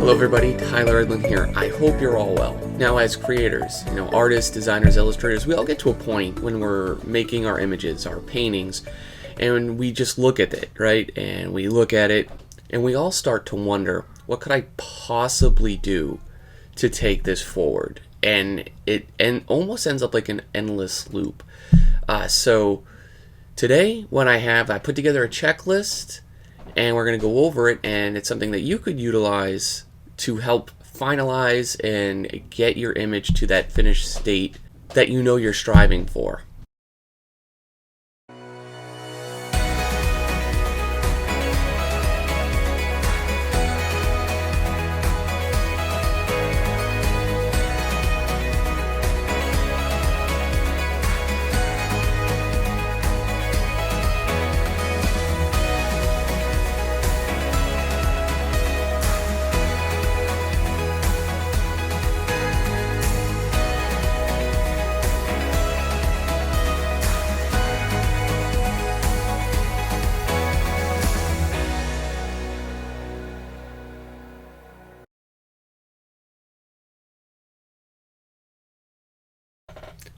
Hello everybody, Tyler Edlin here. I hope you're all well. Now as creators, artists, designers, illustrators, we all get to a point when we're making our images, our paintings, and we just look at it, right? And we look at it and we all start to wonder, what could I possibly do to take this forward? And it almost ends up like an endless loop. So today what I put together a checklist and we're going to go over it, and it's something that you could utilize to help finalize and get your image to that finished state that you know you're striving for.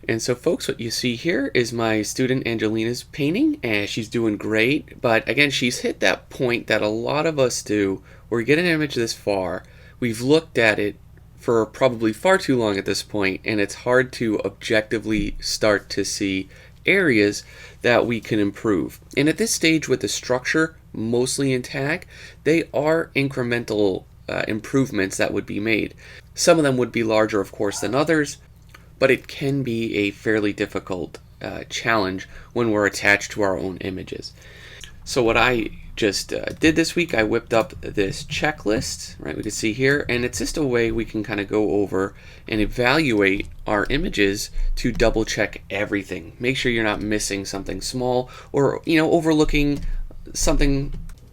And so folks, what you see here is my student Angelina's painting, and she's doing great. But again, she's hit that point that a lot of us do, where we get an image this far, we've looked at it for probably far too long at this point, and it's hard to objectively start to see areas that we can improve. And at this stage, with the structure mostly intact, they are incremental improvements that would be made. Some of them would be larger, of course, than others, but it can be a fairly difficult challenge when we're attached to our own images. So what I just did this week, I whipped up this checklist, right? We can see here, and it's just a way we can kind of go over and evaluate our images to double check everything. Make sure you're not missing something small or overlooking something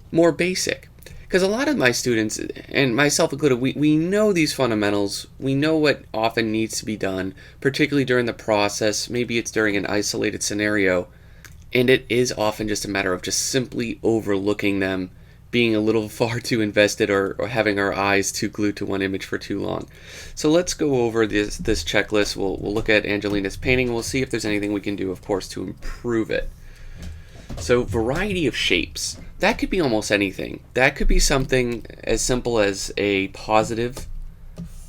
more basic. Because a lot of my students, and myself included, we know these fundamentals. We know what often needs to be done, particularly during the process. Maybe it's during an isolated scenario. And it is often just a matter of just simply overlooking them, being a little far too invested or having our eyes too glued to one image for too long. So let's go over this checklist. We'll look at Angelina's painting. We'll see if there's anything we can do, of course, to improve it. So variety of shapes. That could be almost anything. That could be something as simple as a positive,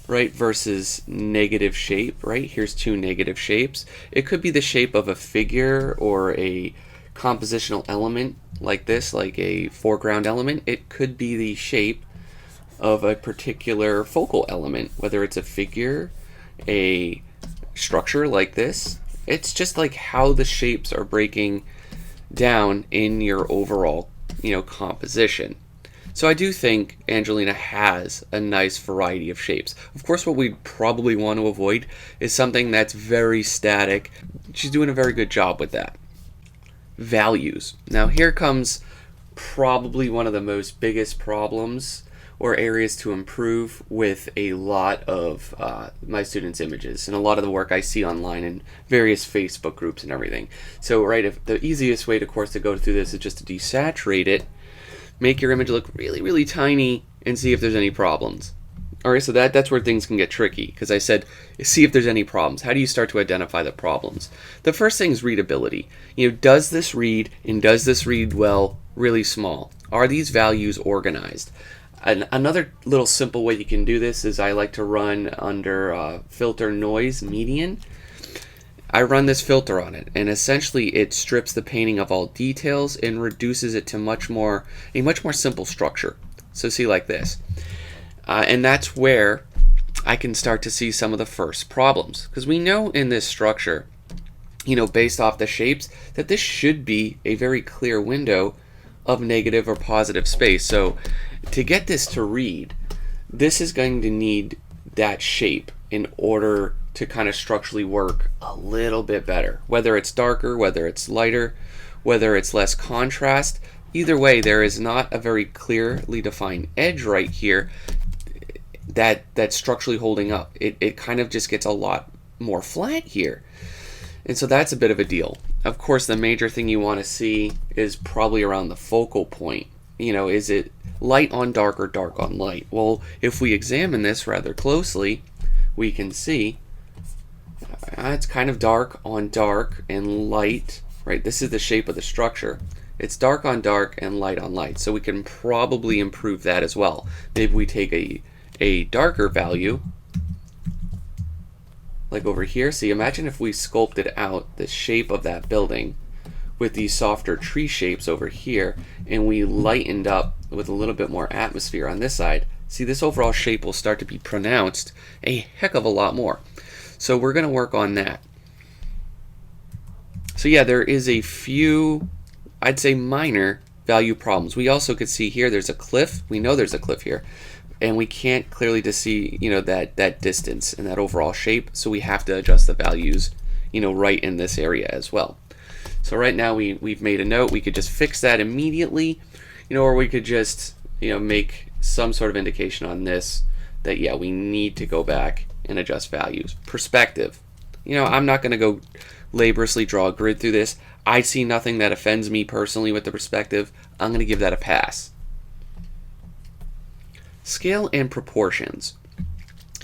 right, versus negative shape, right? Here's two negative shapes. It could be the shape of a figure or a compositional element like this, like a foreground element. It could be the shape of a particular focal element, whether it's a figure, a structure like this. It's just like how the shapes are breaking down in your overall composition. So I do think Angelina has a nice variety of shapes. Of course, what we probably want to avoid is something that's very static. She's doing a very good job with that. Values. Now here comes probably one of the most biggest problems or areas to improve with a lot of my students' images and a lot of the work I see online in various Facebook groups and everything. So if the easiest way, of course, to go through this is just to desaturate it, make your image look really, really tiny, and see if there's any problems. Alright, so that's where things can get tricky, because I said, see if there's any problems. How do you start to identify the problems? The first thing is readability. Does this read, and does this read well, really small? Are these values organized? Another little simple way you can do this is I like to run under filter noise median. I run this filter on it, and essentially it strips the painting of all details and reduces it to a much more simple structure. So see, like this. And that's where I can start to see some of the first problems, because we know in this structure, based off the shapes, that this should be a very clear window of negative or positive space. So to get this to read, this is going to need that shape in order to kind of structurally work a little bit better. Whether it's darker, whether it's lighter, whether it's less contrast, either way, there is not a very clearly defined edge right here that's structurally holding up. It kind of just gets a lot more flat here. And so that's a bit of a deal. Of course, the major thing you want to see is probably around the focal point. is it light on dark or dark on light? Well, if we examine this rather closely, we can see it's kind of dark on dark and light, right? This is the shape of the structure. It's dark on dark and light on light. So we can probably improve that as well. Maybe we take a darker value, like over here. See, imagine if we sculpted out the shape of that building with these softer tree shapes over here, and we lightened up with a little bit more atmosphere on this side. See, this overall shape will start to be pronounced a heck of a lot more. So we're going to work on that. So yeah, there is a few, I'd say, minor value problems. We also could see here there's a cliff. We know there's a cliff here, and we can't clearly just see that distance and that overall shape, so we have to adjust the values right in this area as well. So right now we've made a note. We could just fix that immediately, or we could just make some sort of indication on this that yeah, we need to go back and adjust values. Perspective. I'm not going to go laboriously draw a grid through this. I see nothing that offends me personally with the perspective. I'm going to give that a pass. Scale and proportions.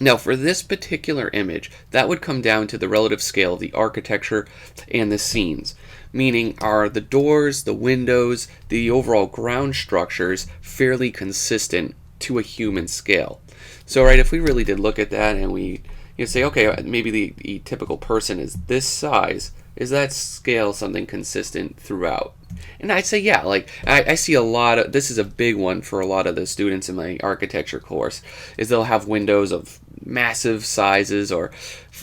Now for this particular image, that would come down to the relative scale of the architecture and the scenes. Meaning, are the doors, the windows, the overall ground structures fairly consistent to a human scale? So right, if we really did look at that and we say, okay, maybe the typical person is this size, is that scale something consistent throughout? And I'd say yeah, like I see a lot of, this is a big one for a lot of the students in my architecture course, is they'll have windows of massive sizes, or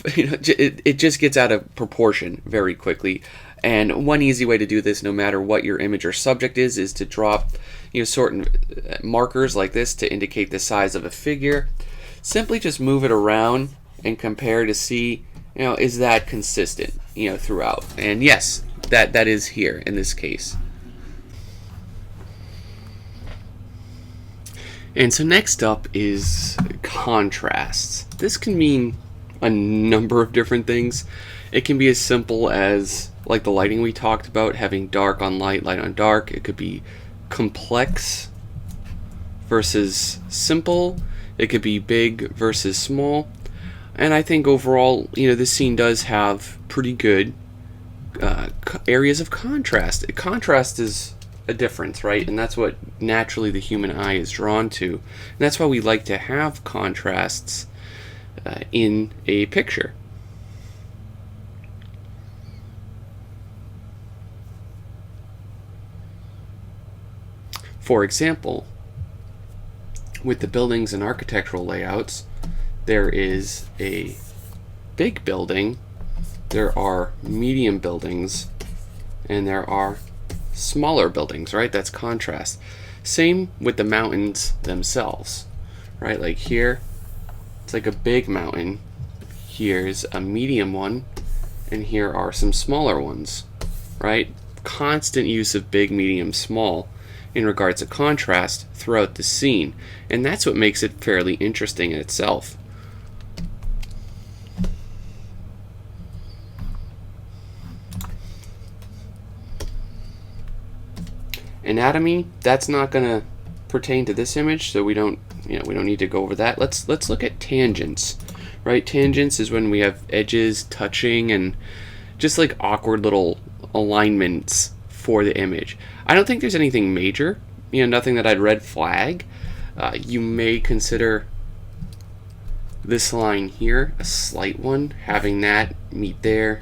it just gets out of proportion very quickly. And one easy way to do this, no matter what your image or subject is to drop certain markers like this to indicate the size of a figure. Simply just move it around and compare to see, is that consistent, throughout. And yes, that is here in this case. And so next up is contrasts. This can mean a number of different things. It can be as simple as like the lighting we talked about, having dark on light, light on dark. It could be complex versus simple. It could be big versus small. And I think overall, this scene does have pretty good areas of contrast. Contrast is a difference, right? And that's what naturally the human eye is drawn to. And that's why we like to have contrasts in a picture. For example, with the buildings and architectural layouts, there is a big building, there are medium buildings, and there are smaller buildings, right? That's contrast. Same with the mountains themselves, right? Like here, it's like a big mountain. Here's a medium one, and here are some smaller ones, right? Constant use of big, medium, small in regards to contrast throughout the scene. And that's what makes it fairly interesting in itself. Anatomy, that's not going to pertain to this image, so we don't need to go over that. Let's look at tangents, right? Tangents is when we have edges touching and just like awkward little alignments for the image. I don't think there's anything major, nothing that I'd red flag. You may consider this line here a slight one, having that meet there,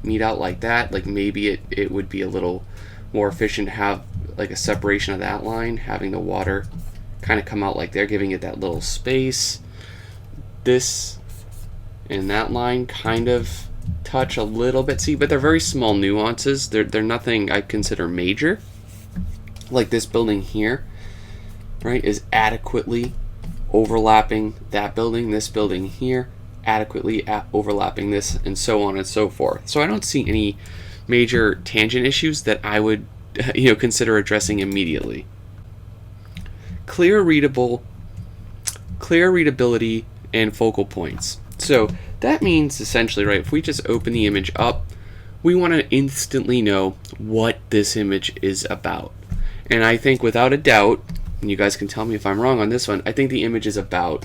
meet out like that. Like maybe it would be a little more efficient to have like a separation of that line, having the water kind of come out like there, giving it that little space. This and that line kind of touch a little bit, see, but they're very small nuances. They're nothing I consider major. Like this building here, right, is adequately overlapping that building. This building here adequately overlapping this, and so on and so forth. So I don't see any major tangent issues that I would consider addressing immediately. Clear readability and focal points. So that means essentially, right, if we just open the image up, we want to instantly know what this image is about. And I think without a doubt, and you guys can tell me if I'm wrong on this one, I think the image is about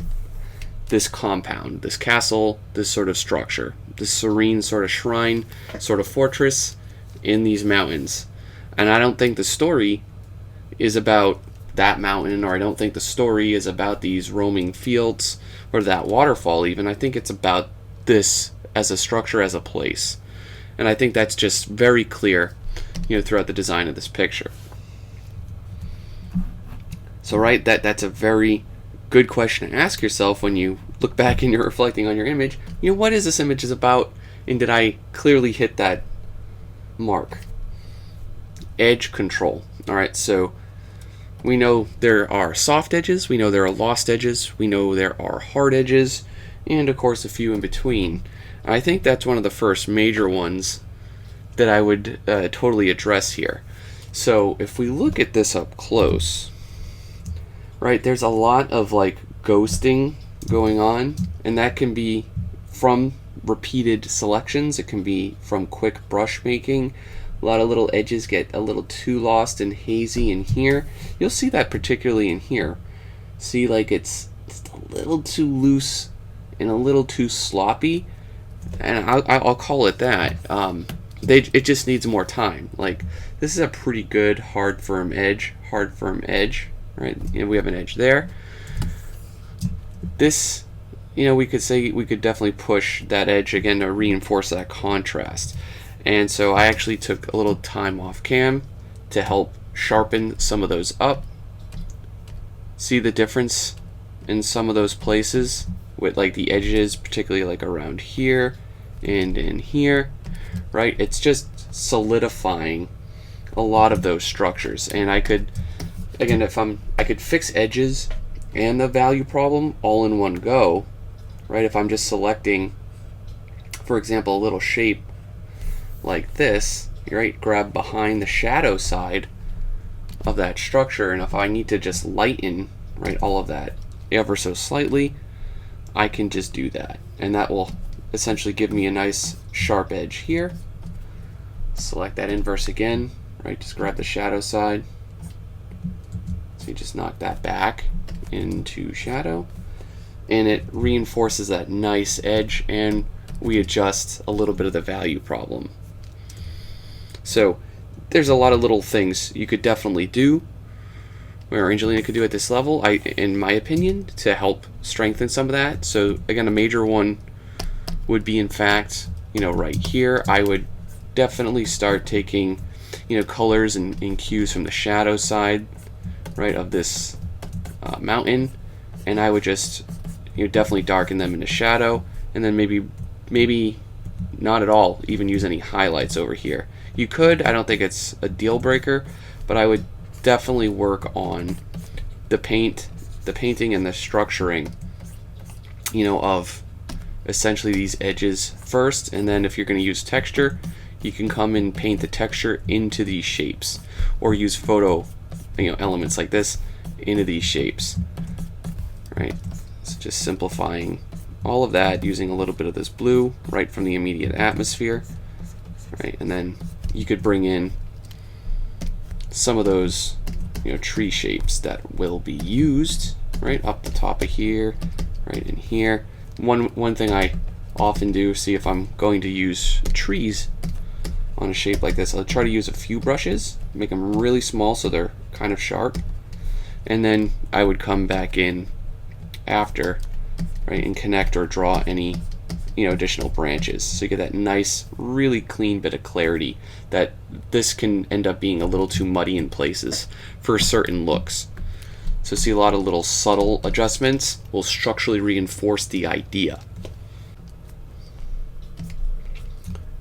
this compound, this castle, this sort of structure, this serene sort of shrine, sort of fortress in these mountains. And I don't think the story is about that mountain, or I don't think the story is about these roaming fields or that waterfall even. I think it's about this as a structure, as a place. And I think that's just very clear, throughout the design of this picture. So right, that's a very good question to ask yourself when you look back and you're reflecting on your image. What is this image is about, and did I clearly hit that mark? Edge control. All right, so we know there are soft edges, we know there are lost edges, we know there are hard edges, and of course a few in between. I think that's one of the first major ones that I would totally address here. So if we look at this up close, right, there's a lot of like ghosting going on, and that can be from repeated selections, it can be from quick brush making. A lot of little edges get a little too lost and hazy in here. You'll see that particularly in here. See, like it's just a little too loose and a little too sloppy, and I'll call it that. It just needs more time. Like, this is a pretty good hard firm edge, right? We have an edge there. This, we could definitely push that edge again to reinforce that contrast. And so I actually took a little time off cam to help sharpen some of those up. See the difference in some of those places with like the edges, particularly like around here and in here, right? It's just solidifying a lot of those structures. And I could, again, I could fix edges and the value problem all in one go, right? If I'm just selecting, for example, a little shape like this, right, grab behind the shadow side of that structure, and if I need to just lighten, right, all of that ever so slightly, I can just do that, and that will essentially give me a nice sharp edge here. Select that inverse again, right, just grab the shadow side, so you just knock that back into shadow, and it reinforces that nice edge, and we adjust a little bit of the value problem. So there's a lot of little things you could definitely do, where Angelina could do at this level, in my opinion, to help strengthen some of that. So again, a major one would be, in fact, right here, I would definitely start taking, colors and cues from the shadow side, right, of this mountain, and I would just, definitely darken them into shadow, and then maybe not at all even use any highlights over here. You could, I don't think it's a deal breaker, but I would definitely work on the painting and the structuring, of essentially these edges first, and then if you're going to use texture, you can come and paint the texture into these shapes, or use photo, elements like this into these shapes, right? So just simplifying all of that using a little bit of this blue right from the immediate atmosphere, right? And then you could bring in some of those, tree shapes that will be used, right, up the top of here, right in here. One thing I often do, see if I'm going to use trees on a shape like this, I'll try to use a few brushes, make them really small so they're kind of sharp, and then I would come back in after, right, and connect or draw any additional branches, so you get that nice, really clean bit of clarity that this can end up being a little too muddy in places for certain looks. So see, a lot of little subtle adjustments will structurally reinforce the idea.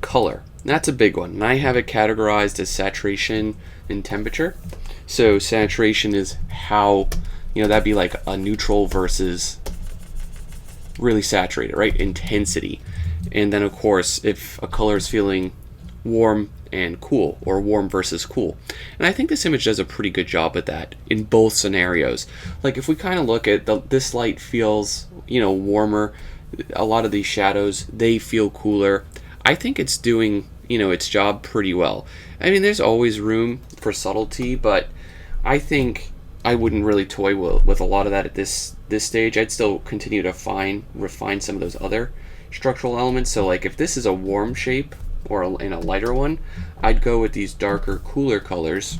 Color, that's a big one, and I have it categorized as saturation and temperature. So saturation is how, that'd be like a neutral versus really saturated, right? Intensity. And then of course, if a color is feeling warm and cool, or warm versus cool. And I think this image does a pretty good job at that in both scenarios. Like if we kind of look at this light feels, warmer. A lot of these shadows, they feel cooler. I think it's doing, its job pretty well. I mean, there's always room for subtlety, but I think I wouldn't really toy with a lot of that at this stage. I'd still continue to refine some of those other structural elements. So like if this is a warm shape or in a lighter one, I'd go with these darker, cooler colors,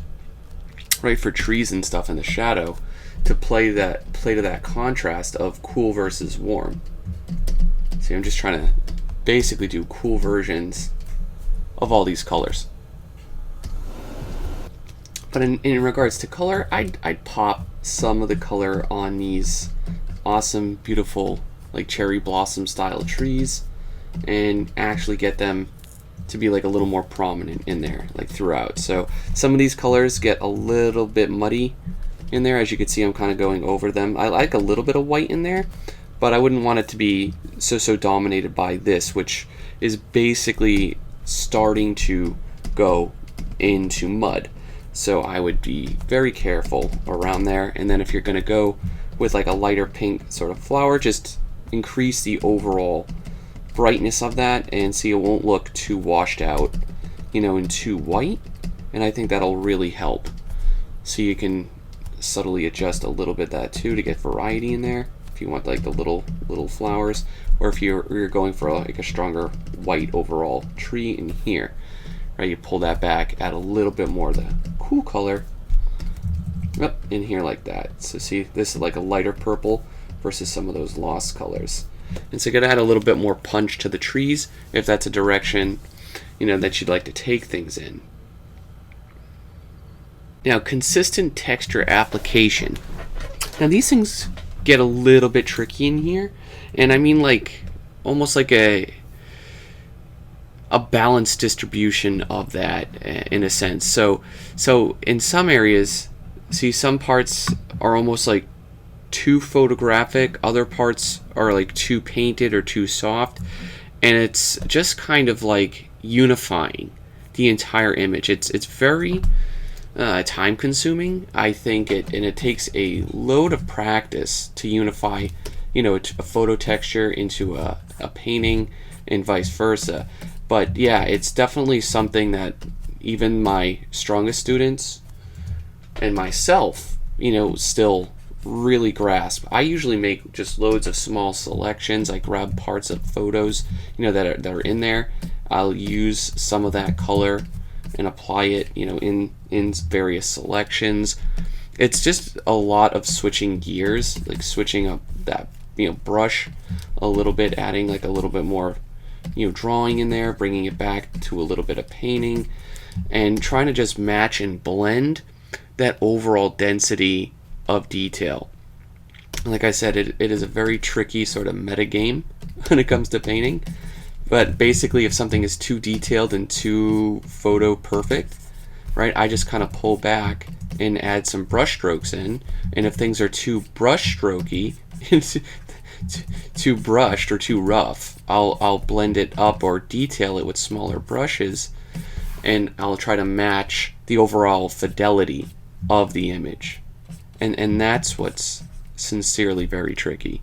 right, for trees and stuff in the shadow to play to that contrast of cool versus warm. See, I'm just trying to basically do cool versions of all these colors. But in regards to color, I'd pop some of the color on these awesome, beautiful, like cherry blossom style trees and actually get them to be like a little more prominent in there, like throughout. So some of these colors get a little bit muddy in there. As you can see, I'm kind of going over them. I like a little bit of white in there, but I wouldn't want it to be so dominated by this, which is basically starting to go into mud. So I would be very careful around there. And then if you're going to go with like a lighter pink sort of flower, just increase the overall brightness of that, and see, it won't look too washed out, and too white. And I think that'll really help. So you can subtly adjust a little bit that too to get variety in there if you want like the little flowers, or if you're going for like a stronger white overall tree in here, right? You pull that back, add a little bit more of the cool color up in here like that. So see, this is like a lighter purple versus some of those lost colors. And so you're gonna add a little bit more punch to the trees if that's a direction that you'd like to take things in. Now, consistent texture application. Now these things get a little bit tricky in here, and I mean like almost like a balanced distribution of that in a sense. So in some areas, see, some parts are almost like too photographic, other parts are like too painted or too soft, and it's just kind of like unifying the entire image. It's very time consuming, I think, and it takes a load of practice to unify a photo texture into a painting and vice versa. But yeah, it's definitely something that even my strongest students and myself still really grasp. I usually make just loads of small selections. I grab parts of photos that are in there. I'll use some of that color and apply it in various selections. It's just a lot of switching gears, like switching up that brush a little bit, adding like a little bit more drawing in there, bringing it back to a little bit of painting, and trying to just match and blend that overall density of detail. Like I said, it is a very tricky sort of meta game when it comes to painting. But basically, if something is too detailed and too photo perfect, right, I just kind of pull back and add some brush strokes in. And if things are too brush strokey, too brushed or too rough, I'll blend it up or detail it with smaller brushes, and I'll try to match the overall fidelity of the image. And that's what's sincerely very tricky.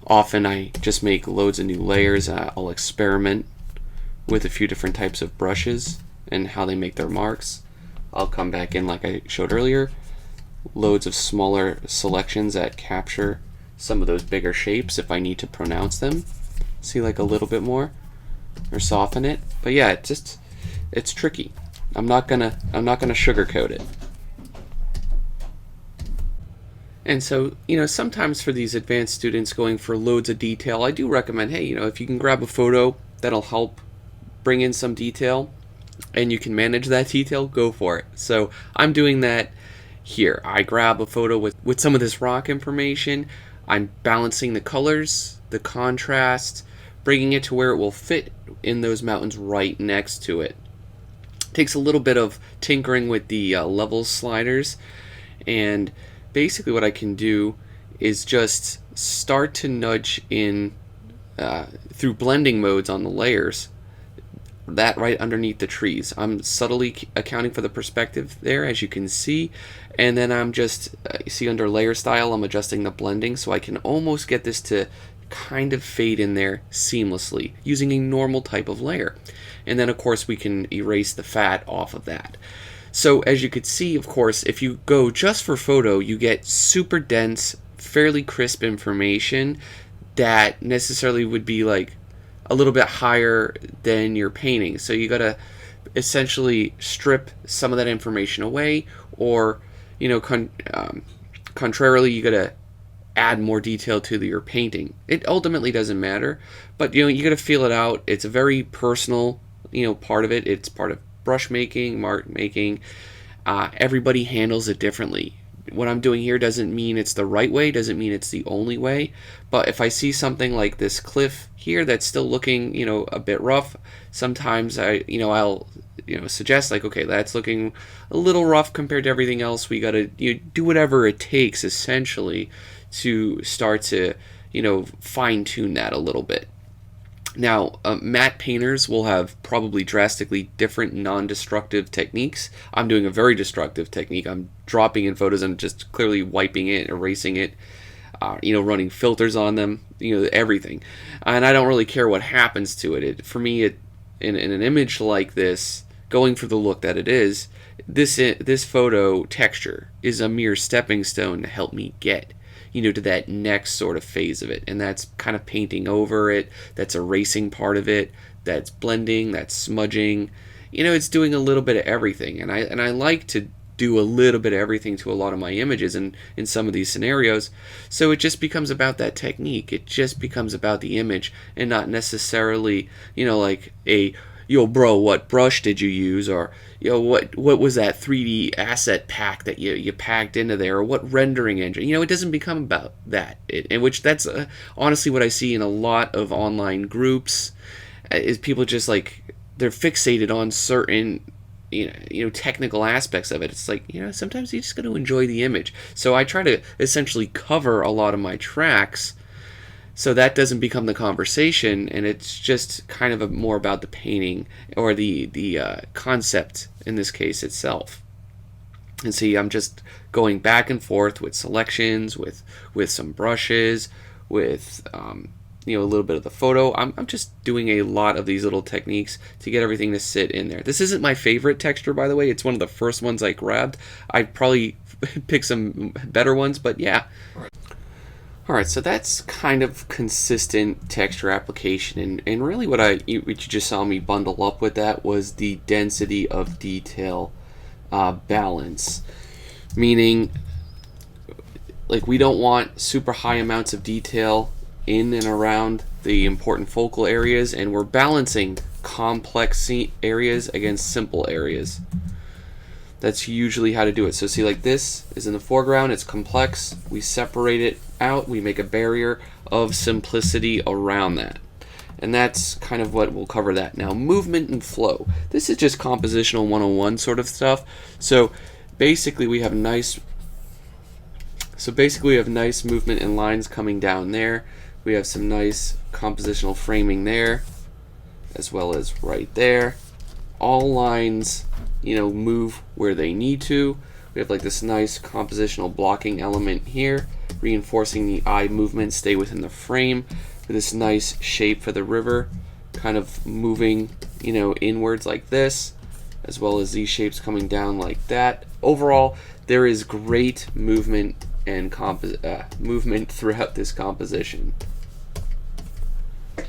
Often I just make loads of new layers. I'll experiment with a few different types of brushes and how they make their marks. I'll come back in, like I showed earlier, loads of smaller selections that capture some of those bigger shapes if I need to pronounce them. See, like a little bit more, or soften it. But yeah, it's tricky. I'm not gonna sugarcoat it. And so, sometimes for these advanced students going for loads of detail, I do recommend, hey, if you can grab a photo that'll help bring in some detail and you can manage that detail, go for it. So I'm doing that here. I grab a photo with some of this rock information. I'm balancing the colors, the contrast, bringing it to where it will fit in those mountains right next to it. Takes a little bit of tinkering with the level sliders, and basically what I can do is just start to nudge in through blending modes on the layers, that right underneath the trees. I'm subtly accounting for the perspective there, as you can see, and then I'm just, you see under layer style, I'm adjusting the blending so I can almost get this to kind of fade in there seamlessly using a normal type of layer. And then of course we can erase the fat off of that. So as you could see, of course, if you go just for photo, you get super dense, fairly crisp information that necessarily would be like a little bit higher than your painting. So you gotta essentially strip some of that information away, or contrarily, you gotta add more detail to your painting. It ultimately doesn't matter, but you gotta feel it out. It's a very personal part of it. It's part of brush making, mark making. Everybody handles it differently. What I'm doing here doesn't mean it's the right way, doesn't mean it's the only way, but if I see something like this cliff here that's still looking a bit rough, sometimes I'll suggest, like, okay, that's looking a little rough compared to everything else. We got to do whatever it takes essentially to start to fine tune that a little bit. Now, matte painters will have probably drastically different non-destructive techniques. I'm doing a very destructive technique. I'm dropping in photos and just clearly wiping it, erasing it, running filters on them, everything. And I don't really care what happens to it. For me, in an image like this, going for the look that it is, this photo texture is a mere stepping stone to help me get to that next sort of phase of it, and that's kind of painting over it, that's erasing part of it, that's blending, that's smudging. It's doing a little bit of everything, and I like to do a little bit of everything to a lot of my images in some of these scenarios. So it just becomes about that technique. It just becomes about the image, and not necessarily like a yo bro, what brush did you use, or what was that 3D asset pack that you packed into there, or what rendering engine. It doesn't become about that. Which that's honestly what I see in a lot of online groups, is people just like, they're fixated on certain technical aspects of it. It's like, sometimes you just got to enjoy the image. So I try to essentially cover a lot of my tracks so that doesn't become the conversation, and it's just kind of more about the painting, or the concept in this case itself. And see, I'm just going back and forth with selections, with some brushes, with a little bit of the photo. I'm just doing a lot of these little techniques to get everything to sit in there. This isn't my favorite texture, by the way. It's one of the first ones I grabbed. I'd probably pick some better ones, but yeah. Alright, so that's kind of consistent texture application, and really what you just saw me bundle up with that was the density of detail balance. Meaning, like, we don't want super high amounts of detail in and around the important focal areas, and we're balancing complex areas against simple areas. That's usually how to do it. So see, like, this is in the foreground, it's complex, we separate it out, we make a barrier of simplicity around that. And that's kind of what we'll cover that. Now, movement and flow. This is just compositional 101 sort of stuff. So basically we have nice movement and lines coming down there. We have some nice compositional framing there, as well as right there. All lines move where they need to. We have like this nice compositional blocking element here, reinforcing the eye movement, stay within the frame, with this nice shape for the river, kind of moving inwards like this, as well as these shapes coming down like that. Overall, there is great movement and movement throughout this composition. And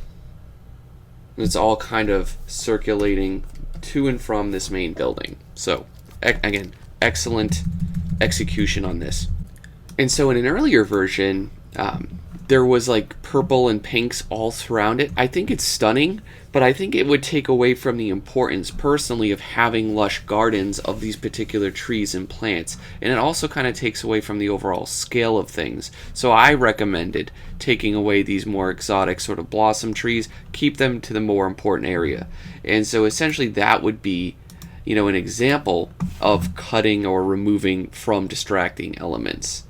it's all kind of circulating to and from this main building. So again, excellent execution on this. And so in an earlier version, there was like purple and pinks all surround it. I think it's stunning, but I think it would take away from the importance personally of having lush gardens of these particular trees and plants. And it also kind of takes away from the overall scale of things. So I recommended taking away these more exotic sort of blossom trees, keep them to the more important area. And so essentially that would be an example of cutting or removing from distracting elements.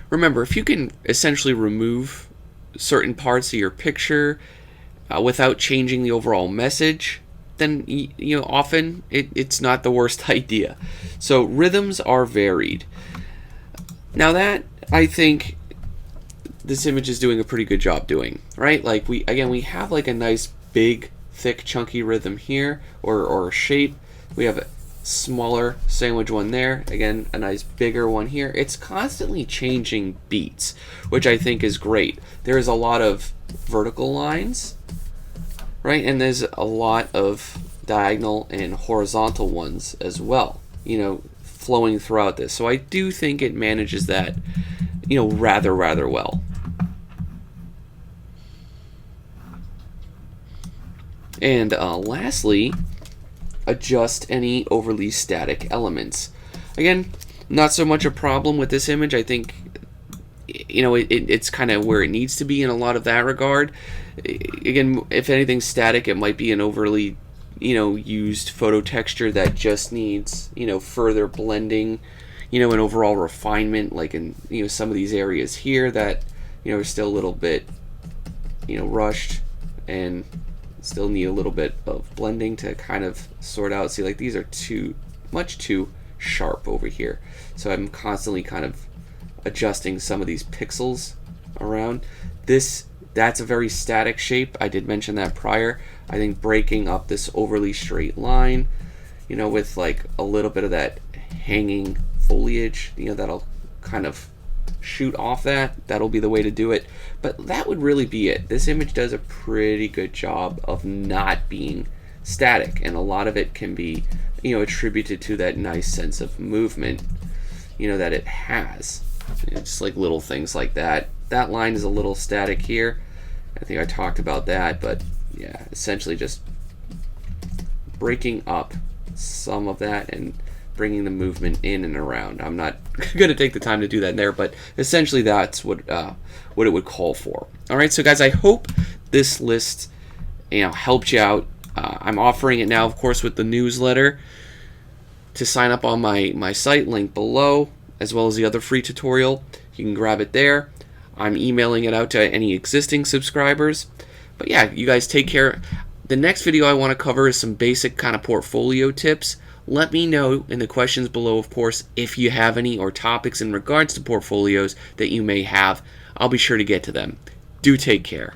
Remember, if you can essentially remove certain parts of your picture without changing the overall message, then often it's not the worst idea. So rhythms are varied. Now that, I think, this image is doing a pretty good job doing, right? Like we have like a nice big thick, chunky rhythm here, or shape. We have a smaller sandwich one there. Again, a nice bigger one here. It's constantly changing beats, which I think is great. There is a lot of vertical lines, right? And there's a lot of diagonal and horizontal ones as well, flowing throughout this. So I do think it manages that, rather well. And lastly, adjust any overly static elements. Again, not so much a problem with this image. I think, it's kind of where it needs to be in a lot of that regard. Again, if anything's static, it might be an overly, used photo texture that just needs, further blending, and overall refinement, like in, some of these areas here that, are still a little bit, rushed and still need a little bit of blending to kind of sort out. See, like these are much too sharp over here. So I'm constantly kind of adjusting some of these pixels around. That's a very static shape. I did mention that prior. I think breaking up this overly straight line, with like a little bit of that hanging foliage, that'll kind of shoot off that'll be the way to do it. But that would really be it. This image does a pretty good job of not being static, and a lot of it can be attributed to that nice sense of movement that it has. Just like little things like that. That line is a little static here. I think I talked about that, but yeah, essentially just breaking up some of that and bringing the movement in and around. I'm not going to take the time to do that there, but essentially that's what it would call for. All right, so guys, I hope this list helped you out. I'm offering it now, of course, with the newsletter. To sign up on my site, link below, as well as the other free tutorial. You can grab it there. I'm emailing it out to any existing subscribers. But yeah, you guys take care. The next video I want to cover is some basic kind of portfolio tips. Let me know in the questions below, of course, if you have any or topics in regards to portfolios that you may have. I'll be sure to get to them. Do take care.